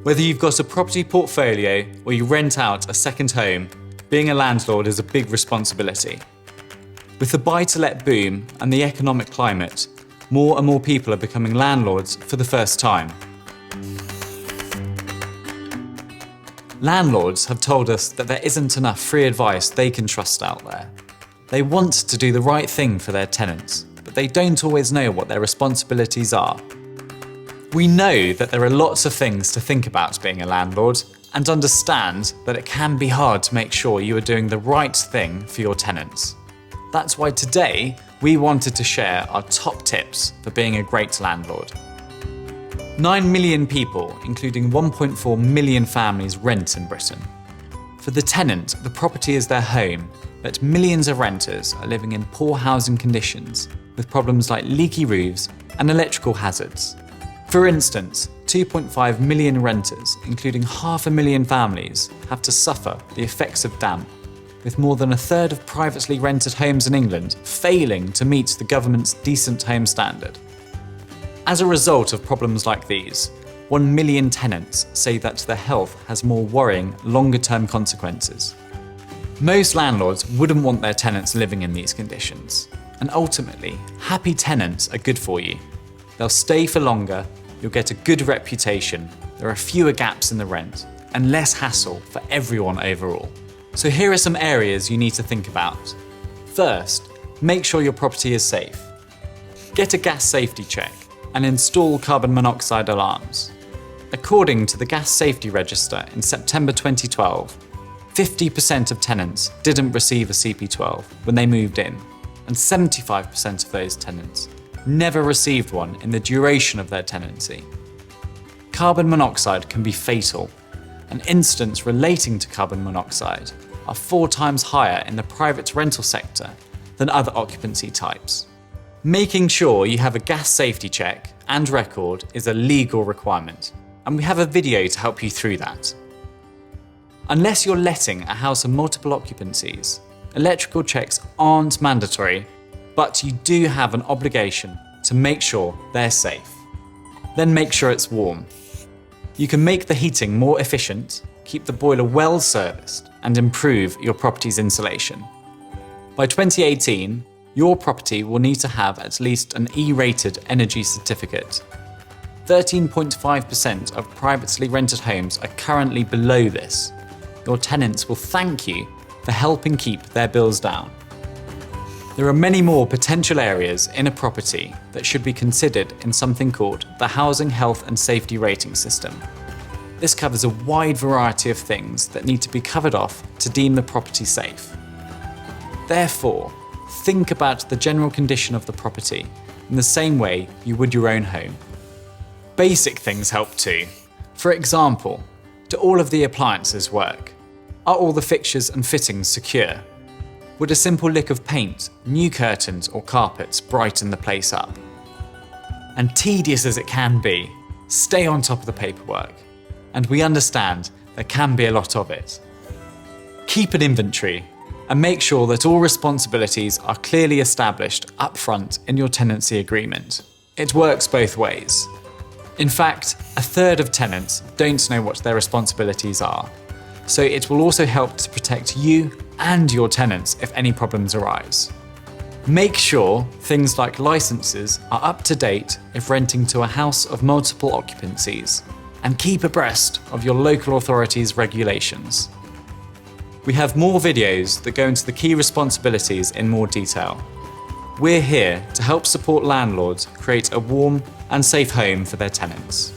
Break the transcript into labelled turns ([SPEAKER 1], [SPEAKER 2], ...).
[SPEAKER 1] Whether you've got a property portfolio or you rent out a second home, being a landlord is a big responsibility. With the buy-to-let boom and the economic climate, more and more people are becoming landlords for the first time. Landlords have told us that there isn't enough free advice they can trust out there. They want to do the right thing for their tenants, but they don't always know what their responsibilities are. We know that there are lots of things to think about being a landlord and understand that it can be hard to make sure you are doing the right thing for your tenants. That's why today we wanted to share our top tips for being a great landlord. 9 million people, including 1.4 million families, rent in Britain. For the tenant, the property is their home, but millions of renters are living in poor housing conditions with problems like leaky roofs and electrical hazards. For instance, 2.5 million renters, including 500,000 families, have to suffer the effects of damp, with more than a third of privately rented homes in England failing to meet the government's decent home standard. As a result of problems like these, 1 million tenants say that their health has more worrying, longer-term consequences. Most landlords wouldn't want their tenants living in these conditions, and ultimately, happy tenants are good for you. They'll stay for longer, you'll get a good reputation, there are fewer gaps in the rent, and less hassle for everyone overall. So here are some areas you need to think about. First, make sure your property is safe. Get a gas safety check and install carbon monoxide alarms. According to the Gas Safety Register in September 2012, 50% of tenants didn't receive a CP12 when they moved in, and 75% of those tenants never received one in the duration of their tenancy. Carbon monoxide can be fatal, and incidents relating to carbon monoxide are 4 times higher in the private rental sector than other occupancy types. Making sure you have a gas safety check and record is a legal requirement, and we have a video to help you through that. Unless you're letting a house of multiple occupancies, electrical checks aren't mandatory, but you do have an obligation to make sure they're safe. Then make sure it's warm. You can make the heating more efficient, keep the boiler well serviced, and improve your property's insulation. By 2018, your property will need to have at least an E-rated energy certificate. 13.5% of privately rented homes are currently below this. Your tenants will thank you for helping keep their bills down. There are many more potential areas in a property that should be considered in something called the Housing Health and Safety Rating System. This covers a wide variety of things that need to be covered off to deem the property safe. Therefore, think about the general condition of the property in the same way you would your own home. Basic things help too. For example, do all of the appliances work? Are all the fixtures and fittings secure? Would a simple lick of paint, new curtains or carpets brighten the place up? And tedious as it can be, stay on top of the paperwork. And we understand there can be a lot of it. Keep an inventory and make sure that all responsibilities are clearly established up front in your tenancy agreement. It works both ways. In fact, a third of tenants don't know what their responsibilities are, so it will also help to protect you and your tenants if any problems arise. Make sure things like licenses are up to date if renting to a house of multiple occupancies, and keep abreast of your local authority's regulations. We have more videos that go into the key responsibilities in more detail. We're here to help support landlords create a warm and safe home for their tenants.